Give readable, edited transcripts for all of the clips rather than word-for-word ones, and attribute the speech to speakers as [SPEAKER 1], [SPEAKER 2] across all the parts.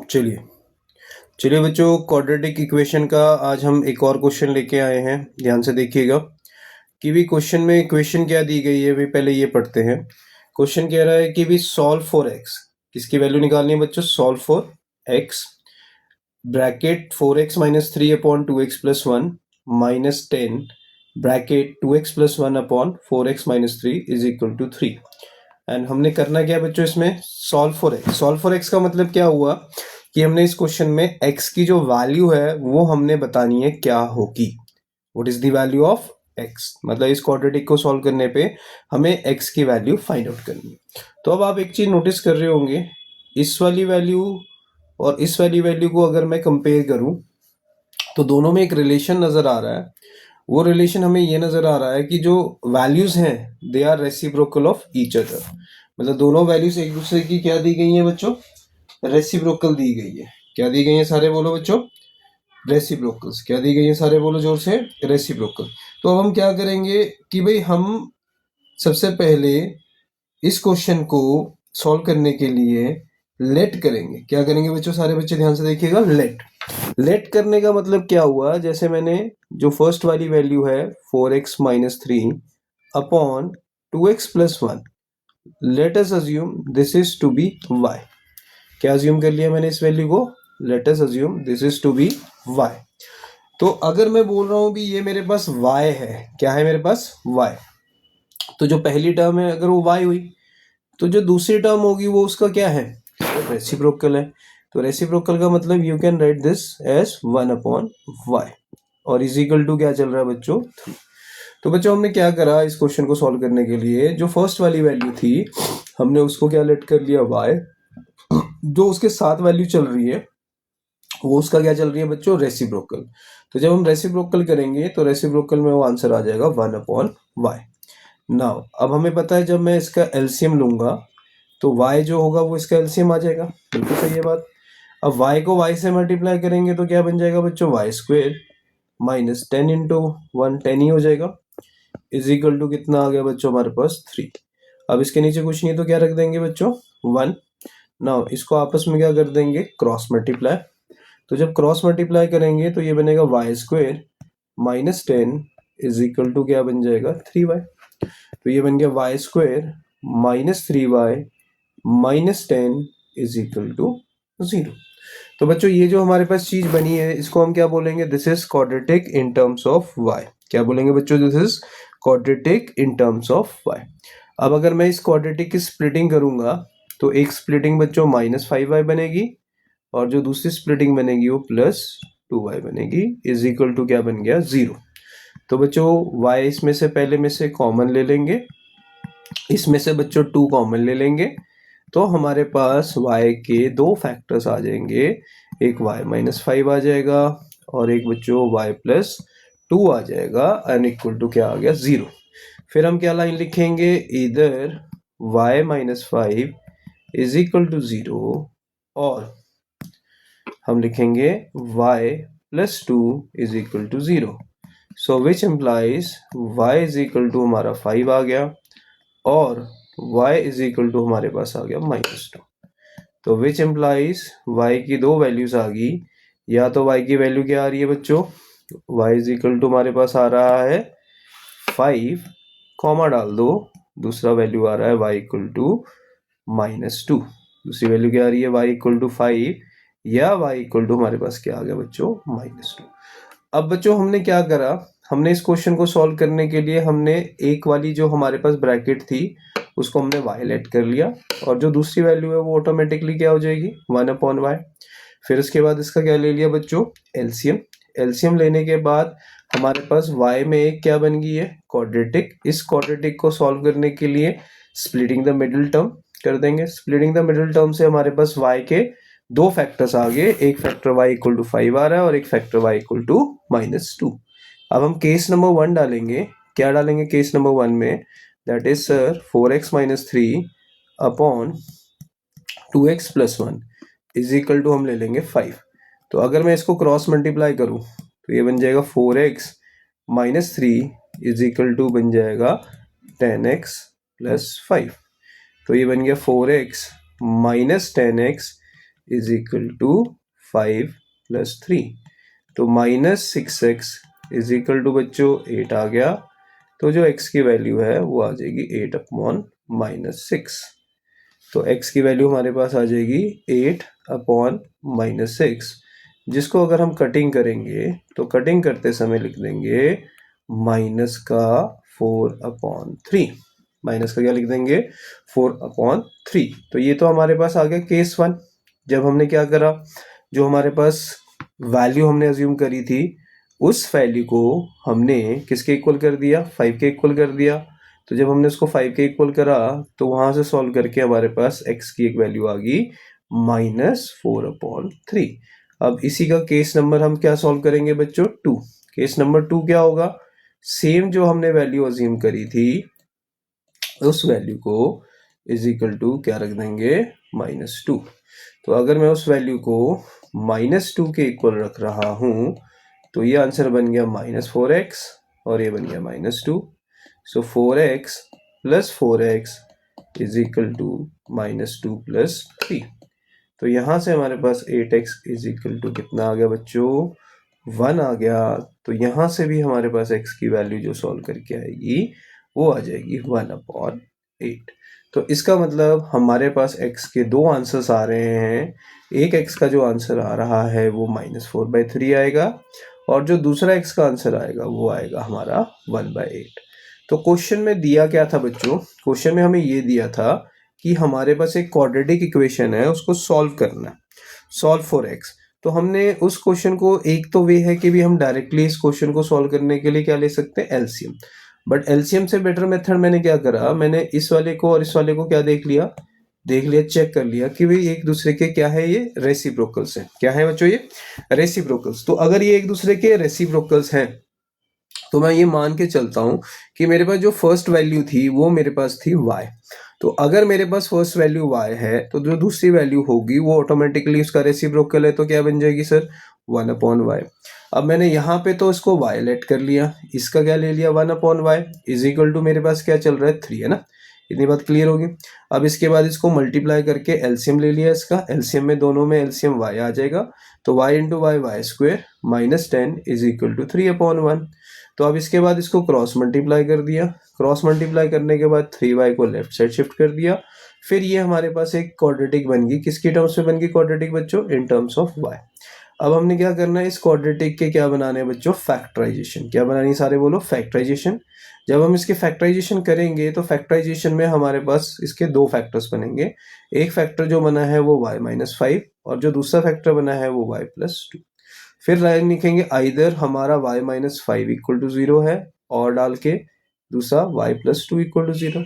[SPEAKER 1] चलिए चलिए बच्चों, क्वाड्रेटिक इक्वेशन का आज हम एक और क्वेश्चन लेके आए हैं। ध्यान से देखिएगा कि भी क्वेश्चन में इक्वेशन क्या दी गई है। भी पहले ये पढ़ते हैं। क्वेश्चन कह रहा है कि भी सॉल्व फॉर एक्स, किसकी वैल्यू निकालनी है बच्चों? Solve for x, bracket 4x minus 3 upon 2x plus 1 minus 10 bracket 2x plus 1 upon 4x minus 3 is equal to 3। And हमने करना क्या बच्चों इसमें? Solve for x. Solve for x का मतलब क्या हुआ कि हमने इस क्वेश्चन में x की जो वैल्यू है वो हमने बतानी है क्या होगी। What is the value of x, मतलब इस क्वाड्रेटिक को सॉल्व करने पे हमें x की वैल्यू फाइंड आउट करनी है। तो अब आप एक चीज नोटिस कर रहे होंगे, इस वाली वैल्यू और इस वाली वैल्यू को अगर मैं कंपेयर करूं तो दोनों में एक रिलेशन नजर आ रहा है। वो रिलेशन हमें ये नजर आ रहा है कि जो वैल्यूज हैं they are reciprocal of each other, मतलब दोनों वैल्यूज एक दूसरे की क्या दी गई हैं बच्चों? रेसिप्रोकल दी गई है। क्या दी गई है सारे बोलो बच्चों? रेसिप्रोकल्स। क्या दी गई है सारे बोलो जोर से? रेसिप्रोकल। तो अब हम क्या करेंगे कि भाई हम सबसे पहले इस क्वेश्चन को सॉल्व करने के लिए लेट करेंगे। क्या करेंगे बच्चों? सारे बच्चे ध्यान से देखिएगा। लेट करने का मतलब क्या हुआ? जैसे मैंने जो फर्स्ट वाली वैल्यू है 4x minus 3 upon 2x plus 1, let us assume this is to be y। क्या अज्यूम कर लिया मैंने इस वैल्यू को? Let us assume this is to be y। तो अगर मैं बोल रहा हूं भी ये मेरे पास y है, क्या है मेरे पास? y। तो जो पहली टर्म है अगर वो y हुई तो जो दूसरी टर्म होगी वो उसका क्या है? रेसिप्रोकल है। तो रेसिप्रोकल का मतलब you can write this as 1 upon y और इज इक्वल टू क्या चल रहा है बच्चों? 3। तो बच्चों हमने क्या करा इस क्वेश्चन को सॉल्व करने के लिए, जो फर्स्ट वाली वैल्यू थी हमने उसको क्या लेट कर लिया? y। जो उसके साथ वैल्यू चल रही है वो उसका क्या चल रही है बच्चों? रेसिप्रोकल। तो जब हम रेसिप्रोकल करेंगे तो रेसिप्रोकल में वो आंसर आ जाएगा 1 अपॉन वाई। नाउ अब हमें पता है जब मैं इसका एलसीएम लूंगा तो y जो होगा वो इसका एलसीएम आ जाएगा। बिल्कुल सही है बात। अब y को y से मल्टीप्लाई करेंगे तो क्या बन जाएगा बच्चों? वाई स्क्वेयर माइनस 10 इंटू 1, 10 ही हो जाएगा। इज इक्वल टू कितना आ गया बच्चों हमारे पास? 3। अब इसके नीचे कुछ नहीं है तो क्या रख देंगे बच्चों? 1। नाउ इसको आपस में क्या कर देंगे? Cross multiply. तो जब क्रॉस मल्टीप्लाई करेंगे तो ये बनेगा y square minus 10 is equal to क्या बन जाएगा? 3y। तो ये बन गया y square minus 3y minus 10 is equal to 0। तो बच्चों ये जो हमारे पास चीज बनी है इसको हम क्या बोलेंगे? This is quadratic in terms of y। क्या बोलेंगे बच्चों? This is quadratic in terms of y। अब अगर मैं इस क्वाड्रेटिक की स्प्लिटिंग करूंगा तो एक स्प्लिटिंग बच्चों माइनस 5y बनेगी और जो दूसरी स्प्लिटिंग बनेगी वो प्लस 2y बनेगी। इज इक्वल टू क्या बन गया? 0। तो बच्चों y इसमें से पहले में से कॉमन ले लेंगे, इसमें से बच्चों 2 कॉमन ले लेंगे तो हमारे पास y के दो फैक्टर्स आ जाएंगे। एक y माइनस 5 आ जाएगा और एक बच्चों y प्लस 2 आ जाएगा एंड इक्वल टू क्या आ गया? 0। फिर हम क्या लाइन लिखेंगे? इधर y minus 5 is equal to 0 और हम लिखेंगे y plus 2 is equal to 0। So which implies y is equal to हमारा 5 आ गया और y इज इक्वल टू हमारे पास आ गया -2। तो विच इम्प्लाइज y की दो वैल्यूज आ गई। या तो y की वैल्यू क्या आ रही है बच्चों? y इज इक्वल टू हमारे पास आ रहा है 5, कॉमा डाल दो, दूसरा वैल्यू आ रहा है y इक्वल टू -2। दूसरी वैल्यू क्या आ रही है? y इक्वल टू 5 या y इक्वल टू हमारे पास क्या आ गया बच्चों? -2। अब बच्चों हमने क्या करा? हमने इस क्वेश्चन को सॉल्व करने के लिए हमने एक वाली जो हमारे पास ब्रैकेट थी उसको हमने y लेट कर लिया और जो दूसरी वैल्यू है वो ऑटोमेटिकली क्या हो जाएगी? 1 अपॉन वाई। फिर उसके बाद इसका क्या ले लिया बच्चों? एलसीएम। एलसीएम लेने के बाद हमारे पास y में एक क्या बन गई है? क्वाड्रेटिक। इस क्वाड्रेटिक को सॉल्व करने के लिए स्प्लिटिंग द मिडिल टर्म कर देंगे। स्प्लिटिंग द मिडिल टर्म से हमारे पास y के दो फैक्टर्स आ गए, एक फैक्टर y इक्वल टू 5 आ रहा है और एक फैक्टर y इक्वल टू -2। अब हम केस नंबर 1 डालेंगे। क्या डालेंगे केस नंबर 1 में? That is sir 4x minus 3 upon 2x plus 1 is equal to हम ले लेंगे 5। तो अगर मैं इसको क्रॉस मल्टीप्लाई करूं तो ये बन जाएगा 4x minus 3 is equal to बन जाएगा 10x प्लस 5। तो ये बन गया 4x minus 10x is equal to 5 + 3, तो -6x इज इक्वल टू बच्चों 8 आ गया। तो जो x की वैल्यू है वो आ जाएगी 8/-6। तो x की वैल्यू हमारे पास आ जाएगी 8/-6, जिसको अगर हम कटिंग करेंगे तो कटिंग करते समय लिख देंगे -4/3। माइनस का क्या लिख देंगे 4/3। तो ये तो हमारे पास आ गया केस 1। जब हमने क्या करा, जो हमारे पास वैल्यू हमने अज्यूम करी थी उस वैल्यू को हमने किसके इक्वल कर दिया, 5 के इक्वल कर दिया। तो जब हमने उसको 5 के इक्वल करा तो वहां से सॉल्व करके हमारे पास x की एक वैल्यू आ गई -4/3। अब इसी का केस नंबर हम क्या सॉल्व करेंगे बच्चों, 2। केस नंबर 2 क्या होगा, सेम जो हमने वैल्यू अज्यूम करी थी उस वैल्यू को इज इक्वल टू क्या रख देंगे -2। तो अगर मैं उस वैल्यू को -2 के इक्वल रख रहा हूं तो ये आंसर बन गया -4x और ये बन गया -2। So 4x + 4x is equal to -2 + 3। तो यहां से हमारे पास 8x इज इक्वल टू कितना आ गया बच्चों, 1 आ गया। तो यहां से भी हमारे पास x की वैल्यू जो सॉल्व करके आएगी वो आ जाएगी 1/8। तो इसका मतलब हमारे पास x के दो आंसर्स आ रहे हैं। एक x का जो आंसर आ रहा है वो -4/3 आएगा और जो दूसरा x का आंसर आएगा वो आएगा हमारा 1/8। तो क्वेश्चन में दिया क्या था बच्चों, क्वेश्चन में हमें ये दिया था कि हमारे पास एक क्वाड्रेटिक इक्वेशन है, उसको सॉल्व करना है, सॉल्व फॉर x। तो हमने उस क्वेश्चन को, एक तो वे है कि भी हम डायरेक्टली इस क्वेश्चन को सॉल्व करने के लिए क्या ले सकते हैं, एलसीएम। बट एलसीएम से बेटर मेथड मैंने क्या करा, मैंने इस वाले को और इस वाले को क्या देख लिया, चेक कर लिया कि भाई एक दूसरे के क्या है, ये रेसिप्रोकल्स है। क्या है बच्चों, ये रेसिप्रोकल्स। तो अगर ये एक दूसरे के रेसिप्रोकल्स हैं तो मैं ये मान के चलता हूं कि मेरे पास जो फर्स्ट वैल्यू थी वो मेरे पास थी y। तो अगर मेरे पास फर्स्ट वैल्यू y है तो जो दूसरी वैल्यू होगी वो ऑटोमेटिकली उसका रेसिप्रोकल है, तो क्या बन जाएगी सर, 1/y। अब मैंने यहाँ पे तो इसको y लेट कर लिया, इसका क्या ले लिया 1/y इज इक्वल टू मेरे पास क्या चल रहा है 3 है ना, इतनी बात क्लियर होगी। अब इसके बाद इसको मल्टीप्लाई करके एलसीएम ले लिया, इसका एलसीएम में दोनों में एलसीएम y आ जाएगा। तो y into y y² -10 is equal to 3/1। तो अब इसके बाद इसको क्रॉस मल्टीप्लाई कर दिया, क्रॉस मल्टीप्लाई करने के बाद 3y को लेफ्ट साइड शिफ्ट कर दिया। फिर ये हमारे पास एक क्वाड्रेटिक बन गई, किसकी टर्म्स में बन गई क्वाड्रेटिक बच्चों, इन टर्म्स ऑफ y। अब हमने क्या करना है, इस क्वाड्रेटिक के क्या बनाने हैं बच्चों, फैक्टराइजेशन। क्या बनानी, सारे बोलो, फैक्टराइजेशन। जब हम इसके फैक्टराइजेशन करेंगे तो फैक्टराइजेशन में हमारे पास इसके दो फैक्टर्स बनेंगे। एक फैक्टर जो बना है वो y -5 और जो दूसरा फैक्टर बना है वो y +2। फिर लाइन लिखेंगे, आइदर हमारा y -5 इक्वल टू 0 है और डाल के दूसरा y +2 इक्वल टू 0।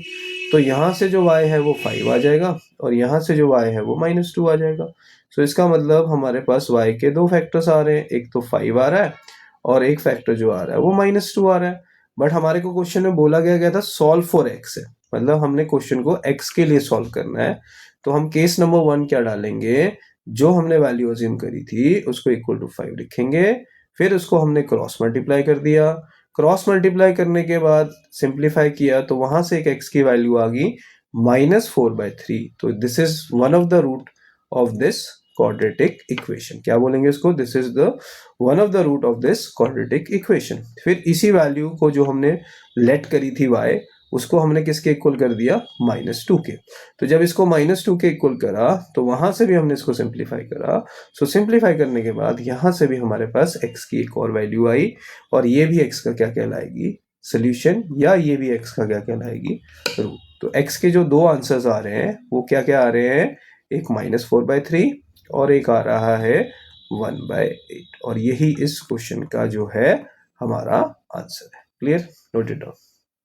[SPEAKER 1] तो यहाँ से जो y है वो 5 आ जाएगा और यहाँ से जो y है वो -2 आ जाएगा। तो इसका मतलब हमारे पास y के दो फैक्टर्स आ रहे हैं, एक तो 5 आ रहा है और एक फैक्टर जो आ रहा है वो -2 आ रहा है। बट हमारे को क्वेश्चन में बोला गया था सॉल्व फॉर x है, मतलब हमने क्वेश्चन को x के लिए सॉल्व करना है। तो हम केस नंबर 1 क्या डालेंगे, जो हमने वैल्यू अज्यूम करी थी उसको इक्वल टू 5 लिखेंगे। फिर उसको हमने क्रॉस मल्टीप्लाई कर दिया, क्रॉस मल्टीप्लाई करने के बाद सिंप्लीफाई किया तो वहां से एक x की वैल्यू आ गई -4/3। तो this is one of the root of this quadratic equation. क्या बोलेंगे इसको, this is the one of the root of this quadratic equation. फिर इसी वैल्यू को जो हमने लेट करी थी y, उसको हमने किसके इक्वल कर दिया, -2 के। तो जब इसको -2 के इक्वल करा तो वहां से भी हमने इसको सिंप्लीफाई करा। सो सिंप्लीफाई करने के बाद यहां से भी हमारे पास x की एक और वैल्यू आई और ये भी x का क्या कहलाएगी, सोल्यूशन, या ये भी x का क्या कहलाएगी, रूट। तो x के जो दो आंसर्स आ रहे हैं वो क्या क्या आ रहे हैं, एक -4/3 और एक आ रहा है 1/8। और यही इस क्वेश्चन का जो है हमारा आंसर है। Clear, note it down.